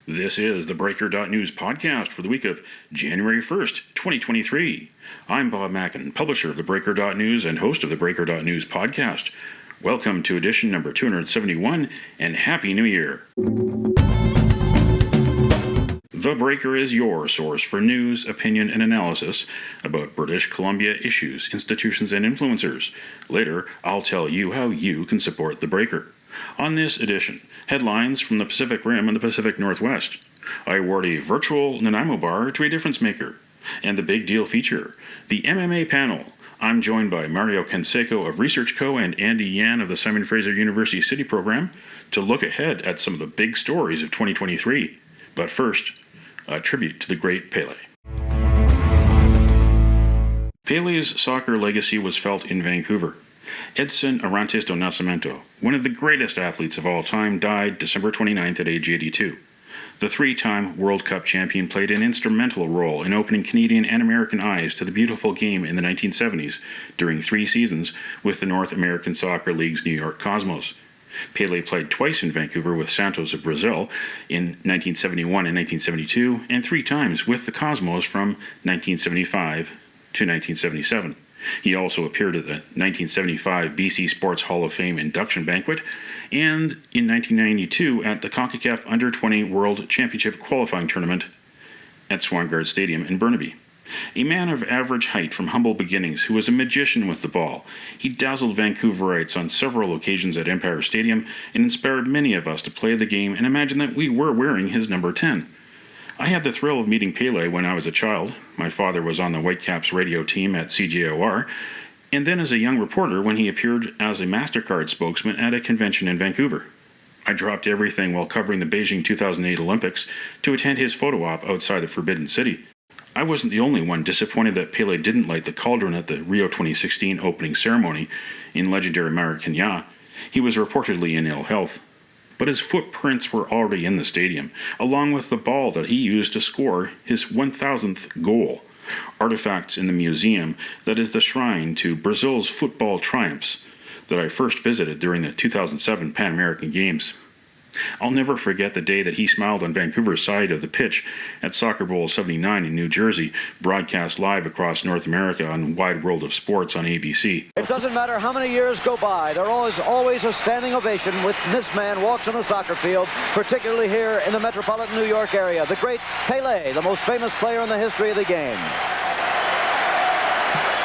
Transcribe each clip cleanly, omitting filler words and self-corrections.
This is the Breaker.news podcast for the week of January 1st, 2023. I'm Bob Mackin, publisher of the Breaker.news and host of the Breaker.news podcast. Welcome to edition number 271 and Happy New Year. The Breaker is your source for news, opinion, and analysis about British Columbia issues, institutions, and influencers. Later, I'll tell you how you can support The Breaker. On this edition, headlines from the Pacific Rim and the Pacific Northwest. I award a virtual Nanaimo bar to a difference maker. And the big deal feature, the MMA panel. I'm joined by Mario Canseco of Research Co. and Andy Yan of the Simon Fraser University City Program to look ahead at some of the big stories of 2023. But first, a tribute to the great Pele. Pele's soccer legacy was felt in Vancouver. Edson Arantes do Nascimento, one of the greatest athletes of all time, died December 29th at age 82. The three-time World Cup champion played an instrumental role in opening Canadian and American eyes to the beautiful game in the 1970s during 3 seasons with the North American Soccer League's New York Cosmos. Pele played twice in Vancouver with Santos of Brazil in 1971 and 1972, and 3 times with the Cosmos from 1975 to 1977. He also appeared at the 1975 BC Sports Hall of Fame induction banquet and in 1992 at the CONCACAF Under-20 World Championship qualifying tournament at Swangard Stadium in Burnaby. A man of average height from humble beginnings who was a magician with the ball, he dazzled Vancouverites on several occasions at Empire Stadium and inspired many of us to play the game and imagine that we were wearing his number 10. I had the thrill of meeting Pele when I was a child. My father was on the Whitecaps radio team at CJOR, and then as a young reporter when he appeared as a MasterCard spokesman at a convention in Vancouver. I dropped everything while covering the Beijing 2008 Olympics to attend his photo op outside of Forbidden City. I wasn't the only one disappointed that Pele didn't light the cauldron at the Rio 2016 opening ceremony in legendary Maracanã. He was reportedly in ill health. But his footprints were already in the stadium, along with the ball that he used to score his 1,000th goal. Artifacts in the museum that is the shrine to Brazil's football triumphs that I first visited during the 2007 Pan American Games. I'll never forget the day that he smiled on Vancouver's side of the pitch at Soccer Bowl 79 in New Jersey, broadcast live across North America on Wide World of Sports on ABC. It doesn't matter how many years go by, there is always a standing ovation when this man walks on a soccer field, particularly here in the metropolitan New York area. The great Pele, the most famous player in the history of the game.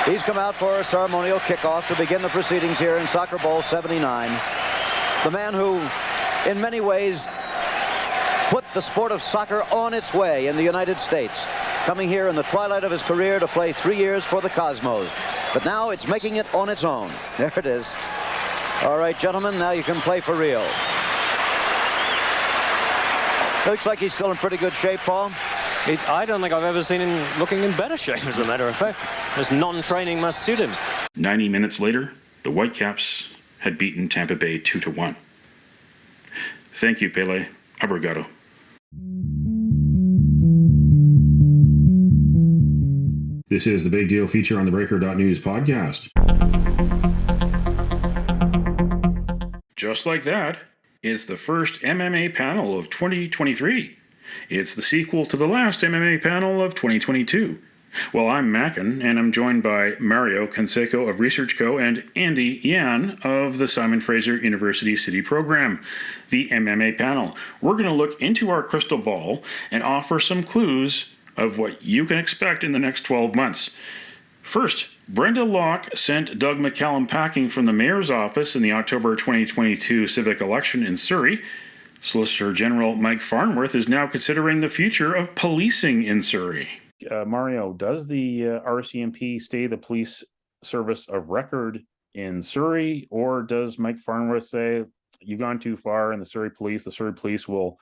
He's come out for a ceremonial kickoff to begin the proceedings here in Soccer Bowl 79. The man who in many ways put the sport of soccer on its way in the United States, coming here in the twilight of his career to play 3 years for the Cosmos. But now it's making it on its own. There it is. All right, gentlemen, now you can play for real. Looks like he's still in pretty good shape, Paul. I don't think I've ever seen him looking in better shape, as a matter of fact. This non-training must suit him. 90 minutes later, the Whitecaps had beaten Tampa Bay 2-1. Thank you, Pele. Obrigado. This is the Big Deal feature on the Breaker.news podcast. Just like that, it's the first MMA panel of 2023. It's the sequel to the last MMA panel of 2022. Well, I'm Mackin, and I'm joined by Mario Canseco of Research Co. and Andy Yan of the Simon Fraser University City Program, the MMA panel. We're going to look into our crystal ball and offer some clues of what you can expect in the next 12 months. First, Brenda Locke sent Doug McCallum packing from the mayor's office in the October 2022 civic election in Surrey. Solicitor General Mike Farnworth is now considering the future of policing in Surrey. Mario, does the RCMP stay the police service of record in Surrey, or does Mike Farnworth say, you've gone too far, and the Surrey police will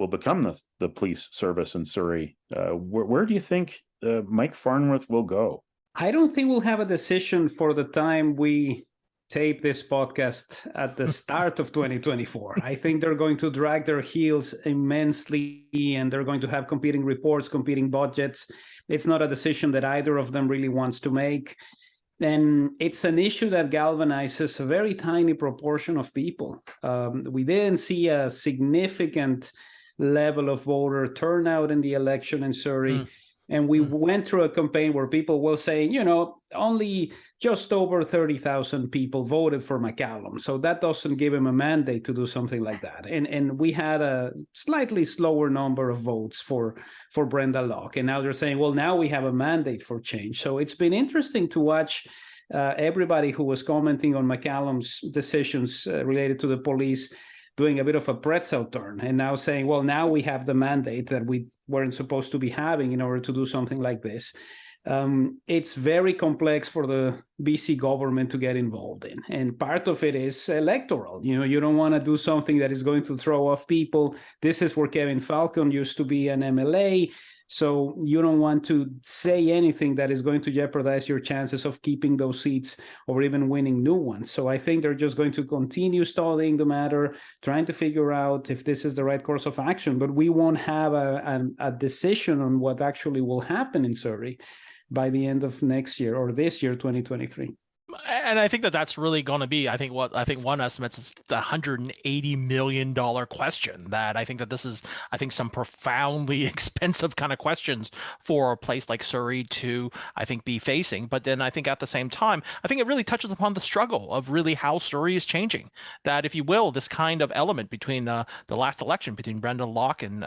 become the police service in Surrey? Where do you think Mike Farnworth will go? I don't think we'll have a decision for the time we tape this podcast at the start of 2024. I think they're going to drag their heels immensely, and they're going to have competing reports, competing budgets. It's not a decision that either of them really wants to make. And it's an issue that galvanizes a very tiny proportion of people. We didn't see a significant level of voter turnout in the election in Surrey. And we went through a campaign where people were saying, only just over 30,000 people voted for McCallum. So that doesn't give him a mandate to do something like that. And we had a slightly slower number of votes for Brenda Locke. And now they're saying, well, now we have a mandate for change. So it's been interesting to watch everybody who was commenting on McCallum's decisions related to the police doing a bit of a pretzel turn and now saying, well, now we have the mandate that we weren't supposed to be having in order to do something like this. It's very complex for the BC government to get involved in. And part of it is electoral. You don't want to do something that is going to throw off people. This is where Kevin Falcon used to be an MLA. So you don't want to say anything that is going to jeopardize your chances of keeping those seats or even winning new ones. So I think they're just going to continue studying the matter, trying to figure out if this is the right course of action. But we won't have a decision on what actually will happen in Surrey by the end of next year or this year, 2023. And I think that's really going to be, I think one estimate is the $180 million question. That I think that this is, some profoundly expensive kind of questions for a place like Surrey to, be facing. But then I think at the same time, I think it really touches upon the struggle of really how Surrey is changing. That, if you will, this kind of element between the last election between Brenda Locke and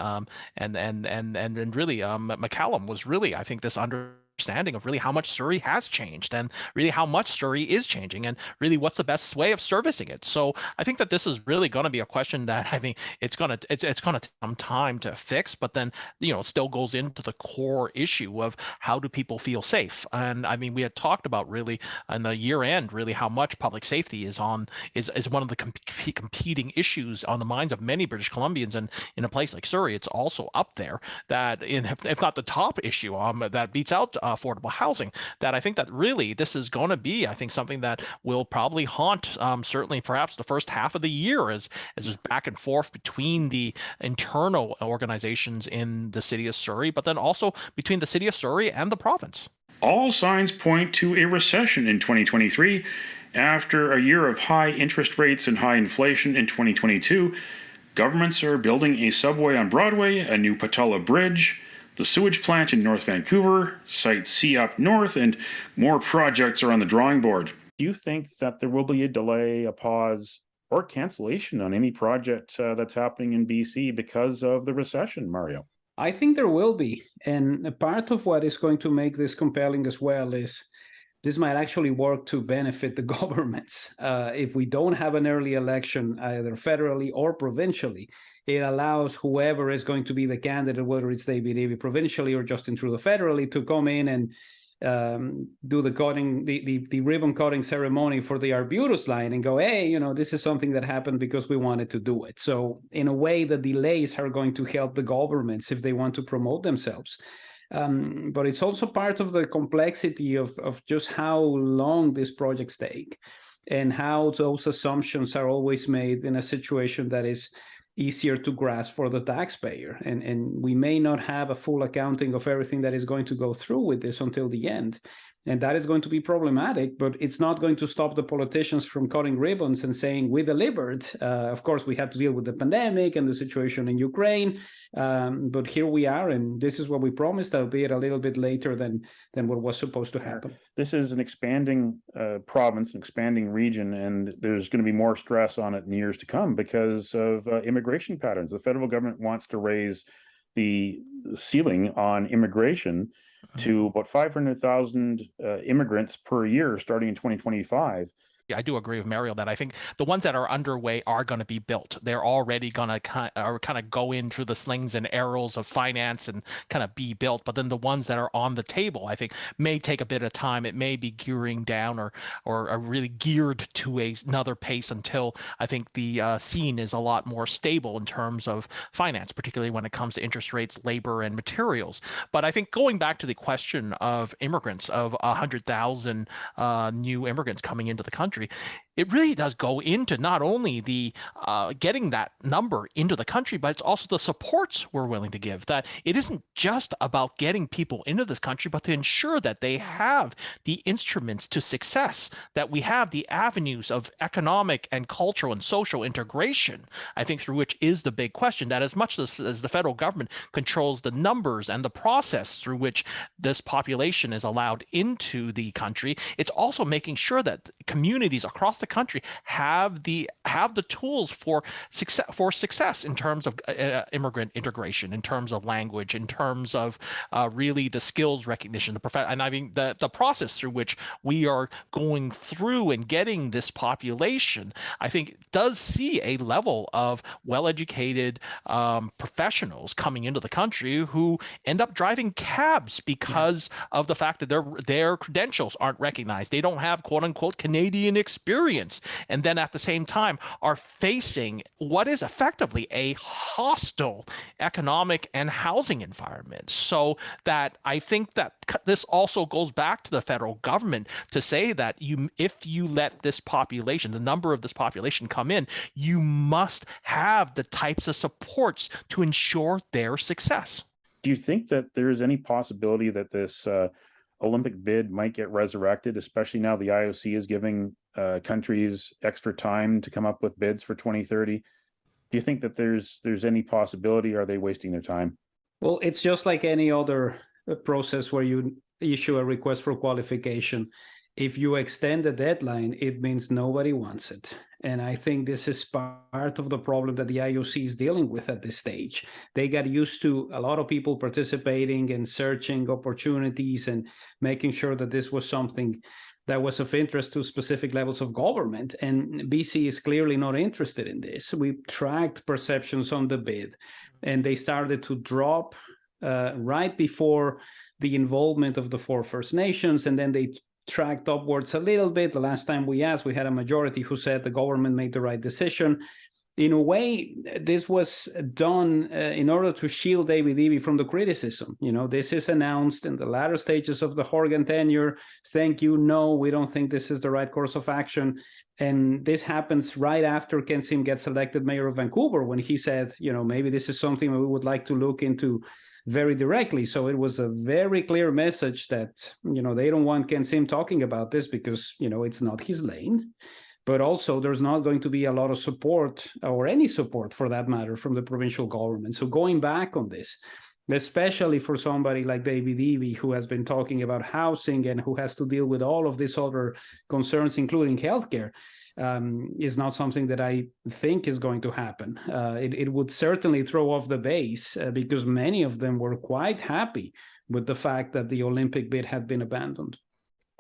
really McCallum was really, I think, this understanding of really how much Surrey has changed and really how much Surrey is changing and really what's the best way of servicing it. So I think that this is really going to be a question that it's going to take some time to fix, but then still goes into the core issue of how do people feel safe. And we had talked about really in the year end really how much public safety is one of the competing issues on the minds of many British Columbians, and in a place like Surrey it's also up there that if not the top issue that beats out affordable housing. That I think that really this is going to be, something that will probably haunt certainly perhaps the first half of the year as there's back and forth between the internal organizations in the city of Surrey, but then also between the city of Surrey and the province. All signs point to a recession in 2023. After a year of high interest rates and high inflation in 2022, governments are building a subway on Broadway, a new Patala Bridge, the sewage plant in North Vancouver, Site C up north, and more projects are on the drawing board. Do you think that there will be a delay, a pause, or cancellation on any project that's happening in BC because of the recession, Mario? I think there will be. And a part of what is going to make this compelling as well is this might actually work to benefit the governments. If we don't have an early election, either federally or provincially, it allows whoever is going to be the candidate, whether it's David Eby provincially or Justin Trudeau federally, to come in and do the ribbon cutting ceremony for the Arbutus line and go, hey, this is something that happened because we wanted to do it. So in a way, the delays are going to help the governments if they want to promote themselves. But it's also part of the complexity of just how long these projects take and how those assumptions are always made in a situation that is easier to grasp for the taxpayer. And we may not have a full accounting of everything that is going to go through with this until the end. And that is going to be problematic, but it's not going to stop the politicians from cutting ribbons and saying, we delivered. Of course, we had to deal with the pandemic and the situation in Ukraine. But here we are, and this is what we promised, albeit a little bit later than what was supposed to happen. This is an expanding province, an expanding region, and there's going to be more stress on it in years to come because of immigration patterns. The federal government wants to raise the ceiling on immigration to about 500,000 immigrants per year starting in 2025. I do agree with Mario that I think the ones that are underway are going to be built. They're already going to kind of go in through the slings and arrows of finance and kind of be built. But then the ones that are on the table, I think, may take a bit of time. It may be gearing down or are really geared to another pace until I think the scene is a lot more stable in terms of finance, particularly when it comes to interest rates, labor, and materials. But I think going back to the question of immigrants, of 100,000 new immigrants coming into the country, it really does go into not only the getting that number into the country, but it's also the supports we're willing to give. That it isn't just about getting people into this country, but to ensure that they have the instruments to success, that we have the avenues of economic and cultural and social integration, I think, through which is the big question. That as much as the federal government controls the numbers and the process through which this population is allowed into the country, it's also making sure that communities across the country have the tools for success in terms of immigrant integration, in terms of language, in terms of really the skills recognition, and I mean the process through which we are going through and getting this population, I think does see a level of well-educated professionals coming into the country who end up driving cabs because of the fact that their credentials aren't recognized. They don't have quote unquote Canadian experience, and then at the same time are facing what is effectively a hostile economic and housing environment. So that I think that this also goes back to the federal government to say that if you let this population, the number of this population come in, you must have the types of supports to ensure their success. Do you think that there's any possibility that this Olympic bid might get resurrected, especially now the IOC is giving countries extra time to come up with bids for 2030? Do you think that there's any possibility? Or are they wasting their time? Well, it's just like any other process where you issue a request for qualification. If you extend the deadline, it means nobody wants it. And I think this is part of the problem that the IOC is dealing with at this stage. They got used to a lot of people participating and searching opportunities and making sure that this was something that was of interest to specific levels of government. And BC is clearly not interested in this. We tracked perceptions on the bid, and they started to drop right before the involvement of the 4 First Nations, and then they tracked upwards a little bit. The last time we asked, we had a majority who said the government made the right decision. In a way, this was done in order to shield David Eby from the criticism. You know, this is announced in the latter stages of the Horgan tenure. Thank you. No, we don't think this is the right course of action. And this happens right after Ken Sim gets elected mayor of Vancouver, when he said, you know, maybe this is something we would like to look into very directly. So it was a very clear message that, you know, they don't want Ken Sim talking about this because, you know, it's not his lane. But also there's not going to be a lot of support, or any support for that matter, from the provincial government. So going back on this, especially for somebody like David Eby, who has been talking about housing and who has to deal with all of these other concerns, including healthcare, is not something that I think is going to happen. It would certainly throw off the base because many of them were quite happy with the fact that the Olympic bid had been abandoned.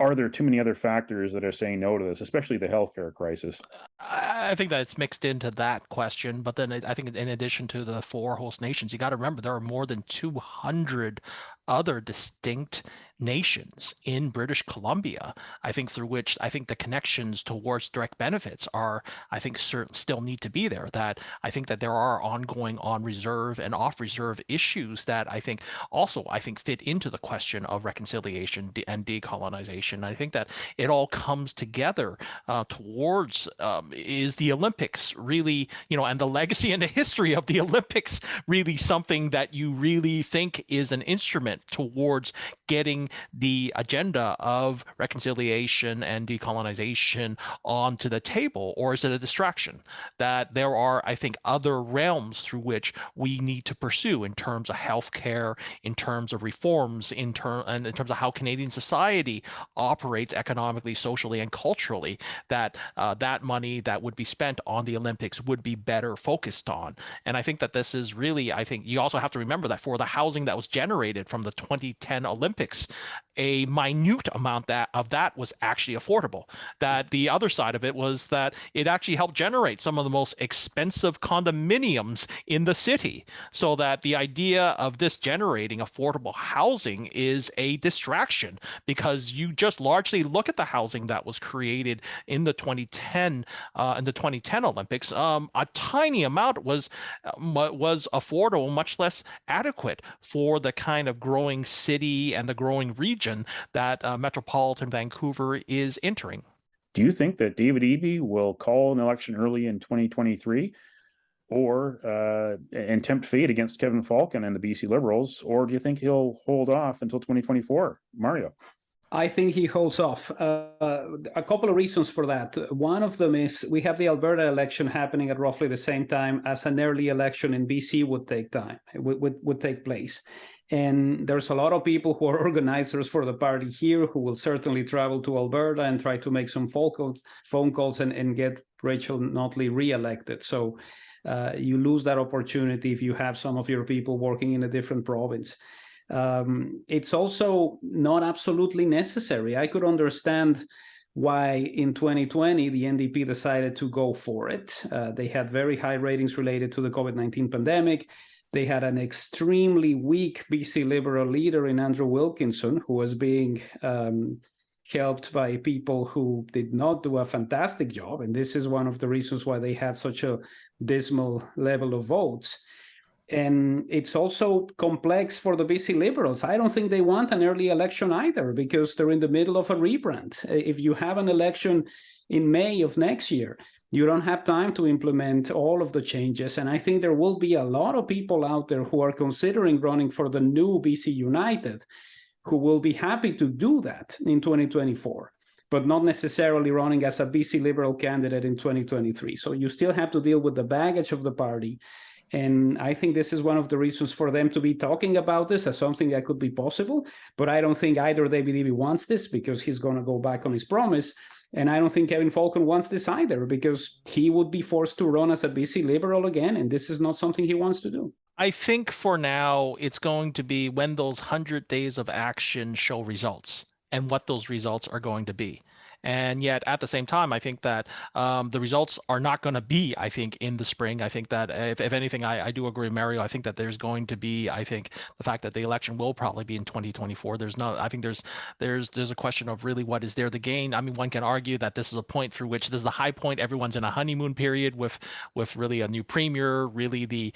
Are there too many other factors that are saying no to this, especially the healthcare crisis? I think that it's mixed into that question, but then I think in addition to the 4 host nations, you got to remember there are more than 200 other distinct nations in British Columbia, I think, through which I think the connections towards direct benefits are, I think, still need to be there. That I think that there are ongoing on reserve and off reserve issues that I think also fit into the question of reconciliation and decolonization. I think that it all comes together towards is the Olympics really, you know, and the legacy and the history of the Olympics really something that you really think is an instrument towards getting the agenda of reconciliation and decolonization onto the table, or is it a distraction? That there are, I think, other realms through which we need to pursue in terms of healthcare, in terms of reforms, and in terms of how Canadian society operates economically, socially, and culturally, that that money that would be spent on the Olympics would be better focused on. And I think that this is really, I think you also have to remember that for the housing that was generated from the 2010 Olympics, a minute amount of that was actually affordable. That the other side of it was that it actually helped generate some of the most expensive condominiums in the city. So that the idea of this generating affordable housing is a distraction, because you just largely look at the housing that was created in the 2010 Olympics. A tiny amount was affordable, much less adequate for the kind of growing city and the growing region that metropolitan Vancouver is entering. Do you think that David Eby will call an election early in 2023 and tempt fate against Kevin Falcon and the BC Liberals, or do you think he'll hold off until 2024? Mario? I think he holds off. A couple of reasons for that. One of them is we have the Alberta election happening at roughly the same time as an early election in BC would take place. And there's a lot of people who are organizers for the party here who will certainly travel to Alberta and try to make some phone calls and get Rachel Notley reelected. So you lose that opportunity if you have some of your people working in a different province. It's also not absolutely necessary. I could understand why in 2020 the NDP decided to go for it. They had very high ratings related to the COVID-19 pandemic. They had an extremely weak BC Liberal leader in Andrew Wilkinson, who was being helped by people who did not do a fantastic job. And this is one of the reasons why they had such a dismal level of votes. And it's also complex for the BC Liberals. I don't think they want an early election either, because they're in the middle of a rebrand. If you have an election in May of next year, you don't have time to implement all of the changes. And I think there will be a lot of people out there who are considering running for the new BC United who will be happy to do that in 2024, but not necessarily running as a BC Liberal candidate in 2023. So you still have to deal with the baggage of the party. And I think this is one of the reasons for them to be talking about this as something that could be possible. But I don't think either David Eby wants this, because he's going to go back on his promise. And I don't think Kevin Falcon wants this either, because he would be forced to run as a BC Liberal again. And this is not something he wants to do. I think for now, it's going to be when those 100 days of action show results and what those results are going to be. And yet at the same time, I think that the results are not going to be, I think, in the spring. I think that if anything, I do agree with Mario. I think that there's going to be, I think, the fact that the election will probably be in 2024. I think there's a question of really what is there to gain. I mean, one can argue that this is a point through which this is the high point. Everyone's in a honeymoon period with really a new premier, really the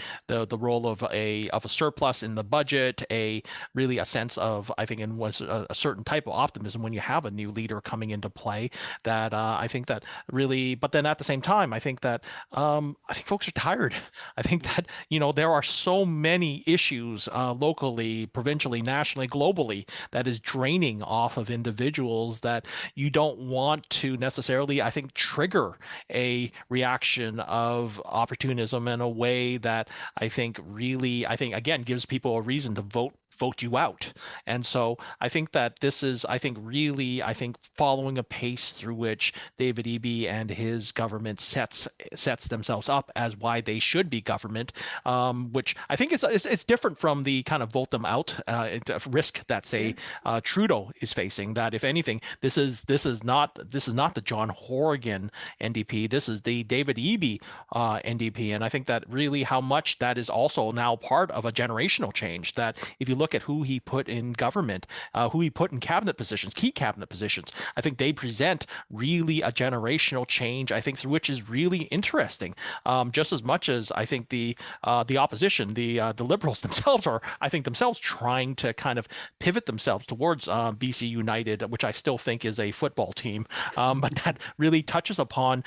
role of a surplus in the budget, really a sense of, I think, in a certain type of optimism when you have a new leader coming into play. That I think that really, but then at the same time, I think that I think folks are tired. I think that there are so many issues locally, provincially, nationally, globally that is draining off of individuals that you don't want to necessarily, I think, trigger a reaction of opportunism in a way that I think really, again, gives people a reason to vote you out. And so I think that this is, really following a pace through which David Eby and his government sets themselves up as why they should be government, which I think it's different from the kind of vote them out risk that, say, Trudeau is facing. That if anything, this is not the John Horgan NDP. This is the David Eby NDP. And I think that really how much that is also now part of a generational change. That if you look at who he put in government, who he put in cabinet positions, key cabinet positions, I think they present really a generational change, I think, through which is really interesting. Just as much as I think the opposition, the Liberals themselves are, I think, themselves trying to kind of pivot themselves towards BC United, which I still think is a football team, but that really touches upon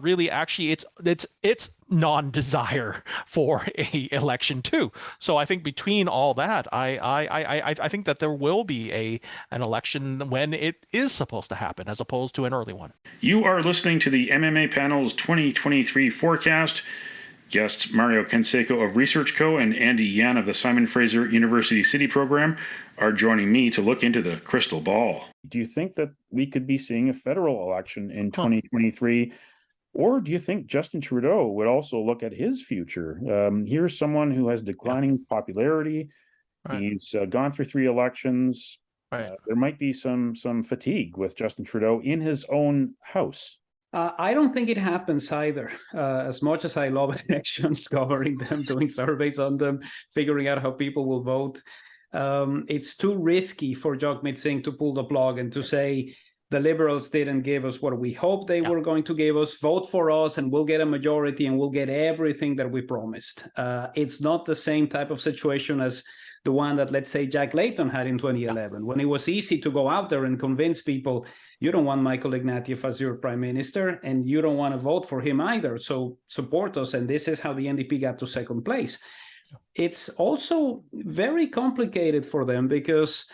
really actually it's non-desire for a election too. So I think between all that, I think that there will be an election when it is supposed to happen, as opposed to an early one. You are listening to the MMA Panel's 2023 forecast. Guests Mario Canseco of Research Co. and Andy Yan of the Simon Fraser University City program are joining me to look into the crystal ball. Do you think that we could be seeing a federal election in 2023? Or do you think Justin Trudeau would also look at his future? Here's someone who has declining popularity. Right. He's gone through 3 elections. Right. There might be some fatigue with Justin Trudeau in his own house. I don't think it happens either. As much as I love elections, covering them, doing surveys on them, figuring out how people will vote, it's too risky for Jagmeet Singh to pull the plug and to say, the Liberals didn't give us what we hoped they were going to give us. Vote for us and we'll get a majority and we'll get everything that we promised. It's not the same type of situation as the one that, let's say, Jack Layton had in 2011, when it was easy to go out there and convince people, you don't want Michael Ignatieff as your prime minister, and you don't want to vote for him either, so support us. And this is how the NDP got to second place. It's also very complicated for them because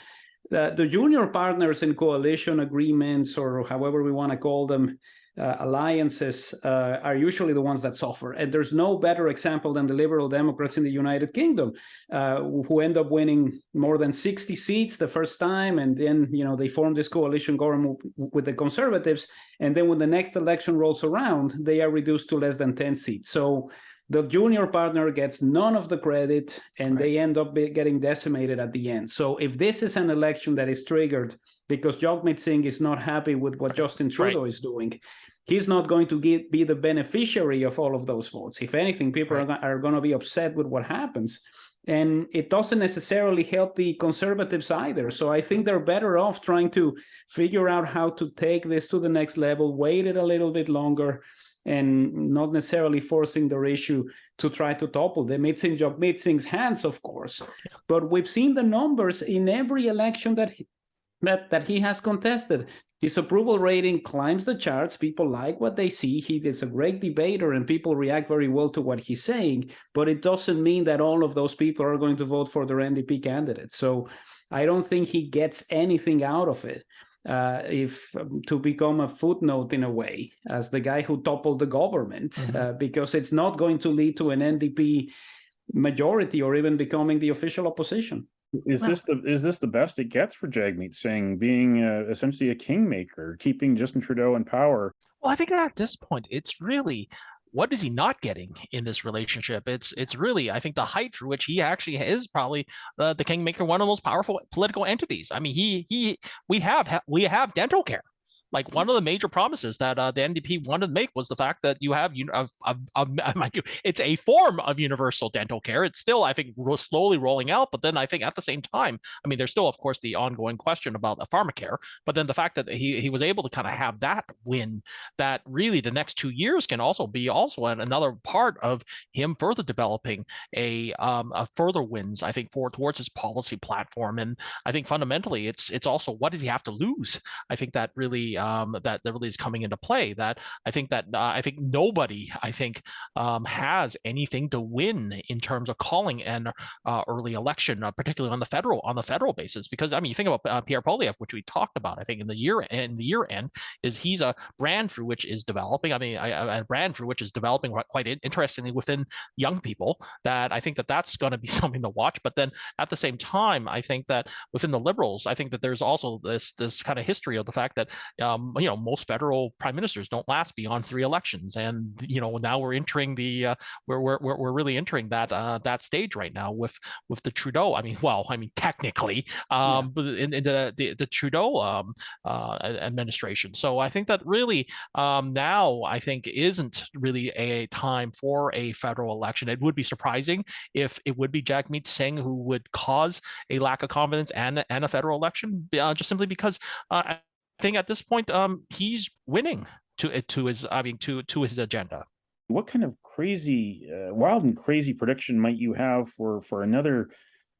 the junior partners in coalition agreements, or however we want to call them, alliances, are usually the ones that suffer. And there's no better example than the Liberal Democrats in the United Kingdom, who end up winning more than 60 seats the first time. And then, they form this coalition government with the Conservatives. And then when the next election rolls around, they are reduced to less than 10 seats. So the junior partner gets none of the credit, and they end up getting decimated at the end. So if this is an election that is triggered because Jagmeet Singh is not happy with what Justin Trudeau is doing, he's not going to be the beneficiary of all of those votes. If anything, people are going to be upset with what happens. And it doesn't necessarily help the Conservatives either. So I think they're better off trying to figure out how to take this to the next level, wait it a little bit longer, and not necessarily forcing their issue to try to topple them. It's in Jagmeet Singh's hands, of course. But we've seen the numbers in every election that he has contested. His approval rating climbs the charts. People like what they see. He is a great debater, and people react very well to what he's saying. But it doesn't mean that all of those people are going to vote for their NDP candidate. So I don't think he gets anything out of it. To become a footnote in a way as the guy who toppled the government, because it's not going to lead to an NDP majority or even becoming the official opposition. Is this the best it gets for Jagmeet Singh, being essentially a kingmaker, keeping Justin Trudeau in power? Well, I think at this point, it's really, what is he not getting in this relationship? It's really, I think, the height through which he actually is probably the kingmaker, one of the most powerful political entities. I mean, we have dental care. Like, one of the major promises that the NDP wanted to make was the fact that you have it's a form of universal dental care. It's still, I think, slowly rolling out. But then I think at the same time, I mean, there's still, of course, the ongoing question about the pharmacare. But then the fact that he was able to kind of have that win, that really the next 2 years can also be another part of him further developing a further wins, I think, towards his policy platform. And I think fundamentally, it's also, what does he have to lose? I think that really. That really is coming into play. That I think nobody has anything to win in terms of calling an early election, particularly on the federal basis. Because I mean, you think about Pierre Poilievre, which we talked about. I think in the year end, is he's a brand through which is developing. I mean, a brand through which is developing quite interestingly within young people. That I think that's going to be something to watch. But then at the same time, I think that within the Liberals, I think that there's also this kind of history of the fact that most federal prime ministers don't last beyond 3 elections, and now we're entering we're really entering that stage right now with the Trudeau. I mean, technically, in the Trudeau administration. So I think that really now I think isn't really a time for a federal election. It would be surprising if it would be Jagmeet Singh who would cause a lack of confidence and a federal election, just simply because. I think at this point, he's winning to his agenda. What kind of crazy, wild and crazy prediction might you have for another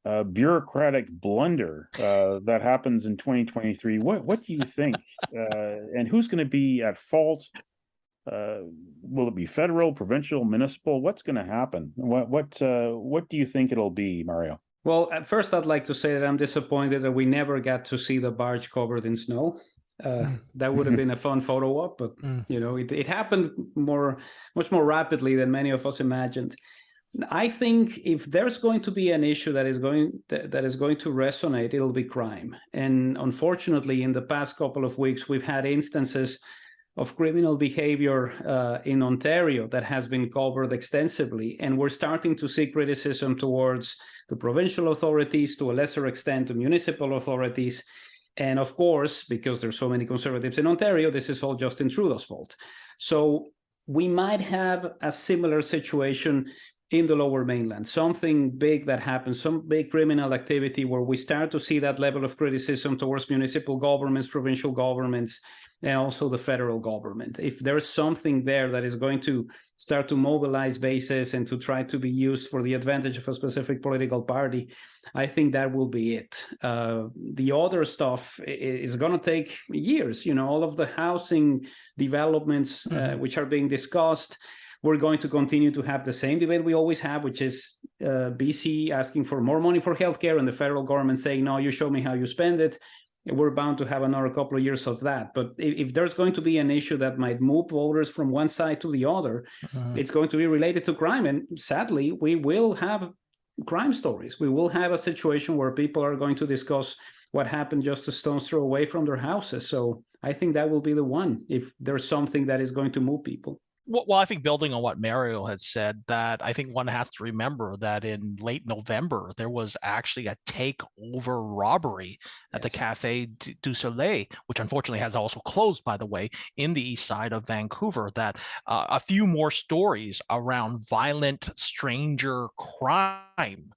bureaucratic blunder that happens in 2023? What do you think? And who's going to be at fault? Will it be federal, provincial, municipal? What's going to happen? What do you think it'll be, Mario? Well, at first, I'd like to say that I'm disappointed that we never got to see the barge covered in snow. That would have been a fun photo op, but it happened much more rapidly than many of us imagined. I think if there's going to be an issue that is going to resonate, it'll be crime. And unfortunately, in the past couple of weeks, we've had instances of criminal behavior in Ontario that has been covered extensively, and we're starting to see criticism towards the provincial authorities, to a lesser extent, the municipal authorities. And of course, because there's so many Conservatives in Ontario, this is all Justin Trudeau's fault. So we might have a similar situation in the Lower Mainland, something big that happens, some big criminal activity where we start to see that level of criticism towards municipal governments, provincial governments, and also the federal government. If there's something there that is going to start to mobilize bases and to try to be used for the advantage of a specific political party, I think that will be it. The other stuff is going to take years. All of the housing developments which are being discussed, we're going to continue to have the same debate we always have, which is BC asking for more money for healthcare and the federal government saying, no, you show me how you spend it. We're bound to have another couple of years of that. But if there's going to be an issue that might move voters from one side to the other, it's going to be related to crime. And sadly, we will have crime stories. We will have a situation where people are going to discuss what happened just a stone's throw away from their houses. So I think that will be the one, if there's something that is going to move people. Well, I think building on what Mario has said, that I think one has to remember that in late November, there was actually a takeover robbery at the Café du Soleil, which unfortunately has also closed, by the way, in the east side of Vancouver. That a few more stories around violent stranger crime,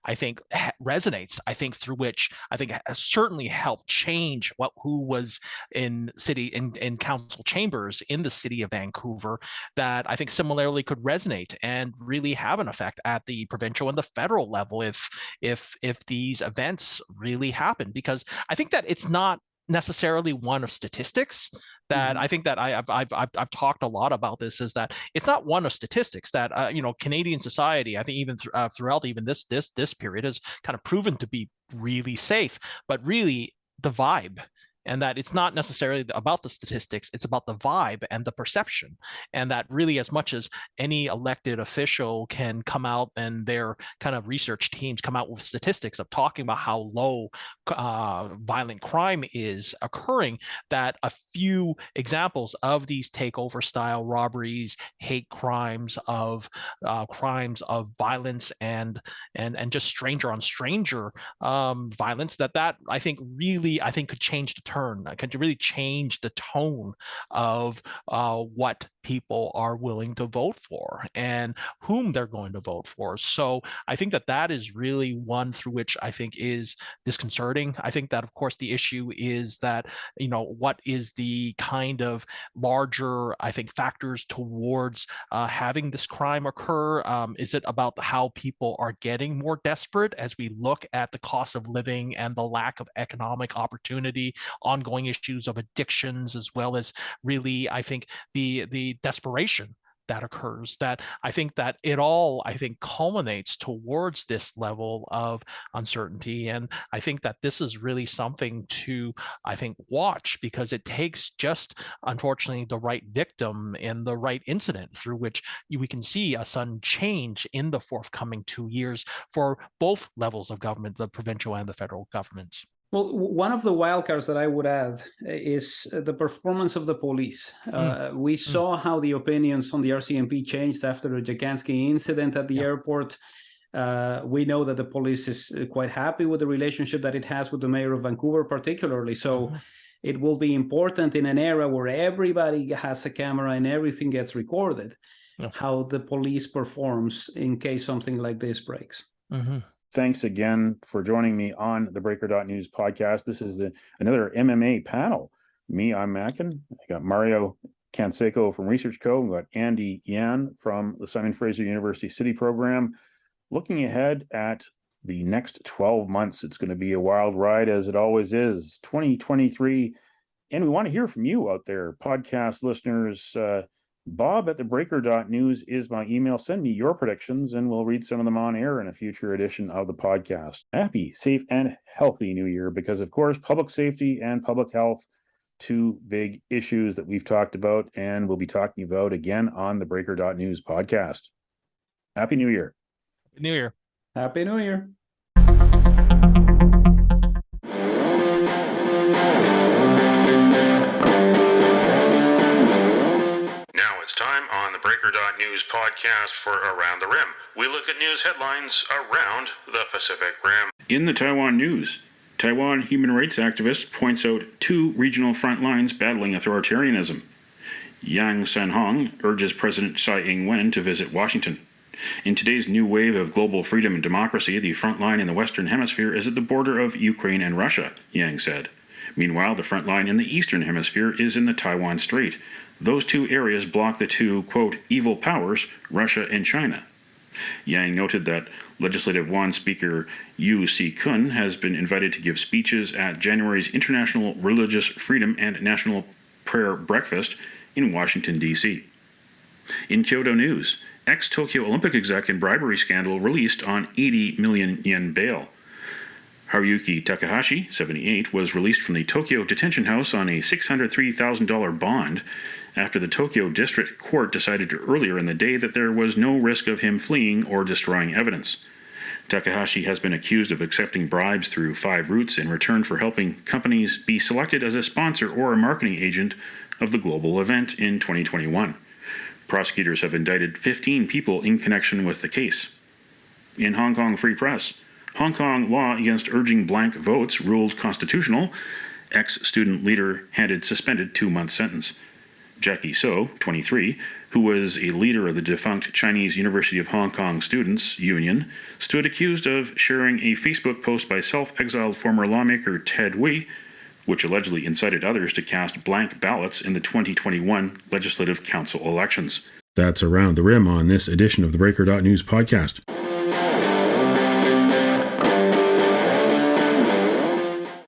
I think, resonates, I think, through which I think has certainly helped change who was in council chambers in the city of Vancouver, that I think similarly could resonate and really have an effect at the provincial and the federal level if these events really happen. Because I think that it's not necessarily one of statistics. That I think that I've talked a lot about this, is that it's not one of statistics that Canadian society, I think even throughout even this period, has kind of proven to be really safe, but really the vibe. And that it's not necessarily about the statistics, it's about the vibe and the perception. And that really, as much as any elected official can come out and their kind of research teams come out with statistics of talking about how low violent crime is occurring, that a few examples of these takeover style robberies, hate crimes, of violence and just stranger on stranger violence, that I think really could change the turn. Can really change the tone of what people are willing to vote for and whom they're going to vote for. So I think that is really one through which I think is disconcerting. I think that, of course, the issue is that, what is the kind of larger, I think, factors towards having this crime occur? Is it about how people are getting more desperate as we look at the cost of living and the lack of economic opportunity, ongoing issues of addictions, as well as really, I think, the desperation that occurs? That I think that it all, culminates towards this level of uncertainty. And I think that this is really something to, watch, because it takes just, unfortunately, the right victim and the right incident through which we can see a sudden change in the forthcoming 2 years for both levels of government, the provincial and the federal governments. Well, one of the wildcards that I would add is the performance of the police. We saw how the opinions on the RCMP changed after the Jaganski incident at the airport. We know that the police is quite happy with the relationship that it has with the mayor of Vancouver, particularly. So it will be important in an era where everybody has a camera and everything gets recorded, how the police performs in case something like this breaks. Thanks again for joining me on the theBreaker.news podcast. This is another MMA panel. I'm Mackin. I got Mario Canseco from Research Co. We got Andy Yan from the Simon Fraser University City program. Looking ahead at the next 12 months, it's going to be a wild ride, as it always is. 2023, and we want to hear from you out there, podcast listeners. Bob at theBreaker.news is my email. Send me your predictions and we'll read some of them on air in a future edition of the podcast. Happy, safe, and healthy New Year, because, of course, public safety and public health, two big issues that we've talked about and we'll be talking about again on the theBreaker.news podcast. Happy New Year. Happy New Year. Happy New Year. It's time on the Breaker.news podcast for Around the Rim. We look at news headlines around the Pacific Rim. In the Taiwan news, Taiwan human rights activist points out two regional front lines battling authoritarianism. Yang Sanhong urges President Tsai Ing-wen to visit Washington. In today's new wave of global freedom and democracy, the front line in the Western Hemisphere is at the border of Ukraine and Russia, Yang said. Meanwhile, the front line in the Eastern Hemisphere is in the Taiwan Strait. Those two areas block the two, quote, evil powers, Russia and China. Yang noted that Legislative Yuan Speaker Yu Si-kun has been invited to give speeches at January's International Religious Freedom and National Prayer Breakfast in Washington, D.C. In Kyoto news, ex-Tokyo Olympic exec in bribery scandal released on 80 million yen bail. Haruyuki Takahashi, 78, was released from the Tokyo detention house on a $603,000 bond after the Tokyo District Court decided earlier in the day that there was no risk of him fleeing or destroying evidence. Takahashi has been accused of accepting bribes through 5 routes in return for helping companies be selected as a sponsor or a marketing agent of the global event in 2021. Prosecutors have indicted 15 people in connection with the case. In Hong Kong Free Press, Hong Kong law against urging blank votes ruled constitutional. Ex-student leader handed suspended 2-month sentence. Jackie So, 23, who was a leader of the defunct Chinese University of Hong Kong Students' Union, stood accused of sharing a Facebook post by self-exiled former lawmaker Ted Wei, which allegedly incited others to cast blank ballots in the 2021 Legislative Council elections. That's Around the Rim on this edition of the Breaker.news podcast.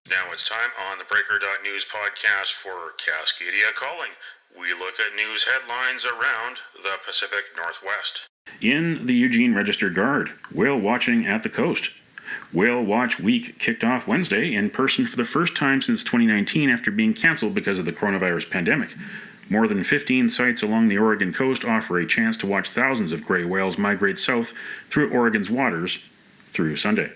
Now it's time on the Breaker.news podcast for Cascadia Calling. We look at news headlines around the Pacific Northwest. In the Eugene Register Guard, whale watching at the coast. Whale Watch Week kicked off Wednesday in person for the first time since 2019 after being canceled because of the coronavirus pandemic. More than 15 sites along the Oregon coast offer a chance to watch thousands of gray whales migrate south through Oregon's waters through Sunday.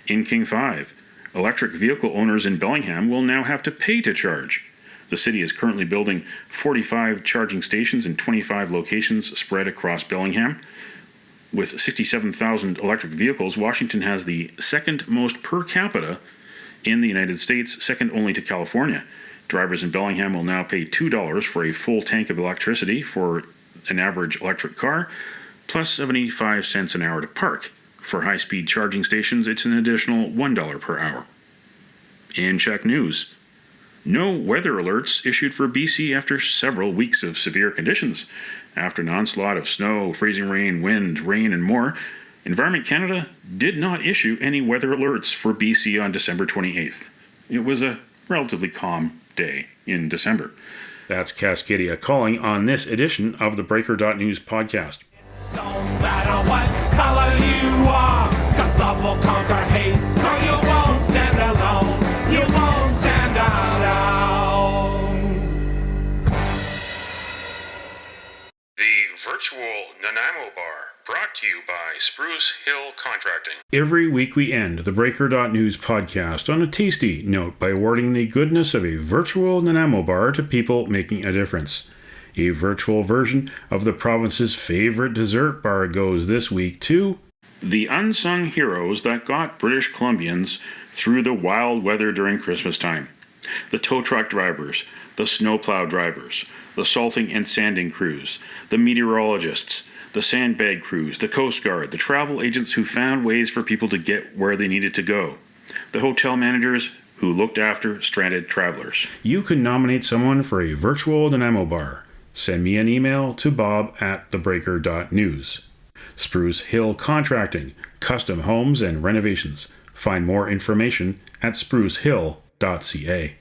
In King 5, electric vehicle owners in Bellingham will now have to pay to charge. The city is currently building 45 charging stations in 25 locations spread across Bellingham. With 67,000 electric vehicles, Washington has the second most per capita in the United States, second only to California. Drivers in Bellingham will now pay $2 for a full tank of electricity for an average electric car, plus 75 cents an hour to park. For high-speed charging stations, it's an additional $1 per hour. In Czech news, no weather alerts issued for BC after several weeks of severe conditions. After an onslaught of snow, freezing rain, wind, rain, and more, Environment Canada did not issue any weather alerts for BC on December 28th. It was a relatively calm day in December. That's Cascadia Calling on this edition of the Breaker.news podcast. Don't matter what color you are, 'cause love will conquer hate, so you won't stand alone, you won't stand alone. The virtual Nanaimo Bar, brought to you by Spruce Hill Contracting. Every week we end the Breaker.news podcast on a tasty note by awarding the goodness of a virtual Nanaimo Bar to people making a difference. A virtual version of the province's favorite dessert bar goes this week to the unsung heroes that got British Columbians through the wild weather during Christmas time. The tow truck drivers, the snowplow drivers, the salting and sanding crews, the meteorologists, the sandbag crews, the Coast Guard, the travel agents who found ways for people to get where they needed to go, the hotel managers who looked after stranded travelers. You can nominate someone for a virtual Nanaimo Bar. Send me an email to bob@theBreaker.news. Spruce Hill Contracting, custom homes and renovations. Find more information at sprucehill.ca.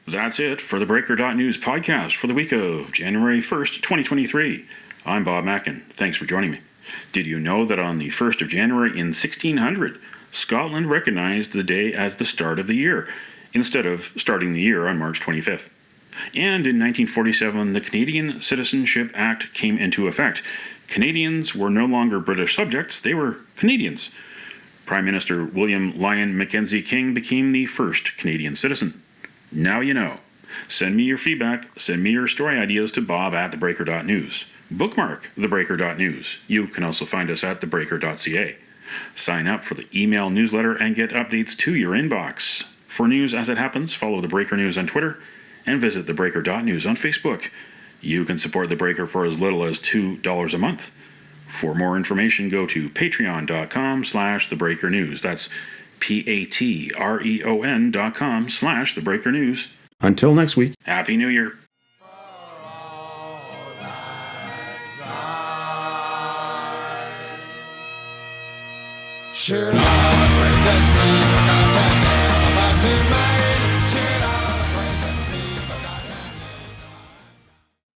That's it for the Breaker.news podcast for the week of January 1st, 2023. I'm Bob Mackin. Thanks for joining me. Did you know that on the 1st of January in 1600, Scotland recognized the day as the start of the year, instead of starting the year on March 25th? And in 1947, the Canadian Citizenship Act came into effect. Canadians were no longer British subjects, they were Canadians. Prime Minister William Lyon Mackenzie King became the first Canadian citizen. Now you know. Send me your feedback, send me your story ideas to bob@theBreaker.news. Bookmark theBreaker.news. You can also find us at theBreaker.ca. Sign up for the email newsletter and get updates to your inbox. For news as it happens, follow The Breaker News on Twitter and visit theBreaker.news on Facebook. You can support The Breaker for as little as $2 a month. For more information, go to patreon.com/theBreakerNews. That's patreon.com/theBreakerNews. Until next week, Happy New Year. Should I protect me?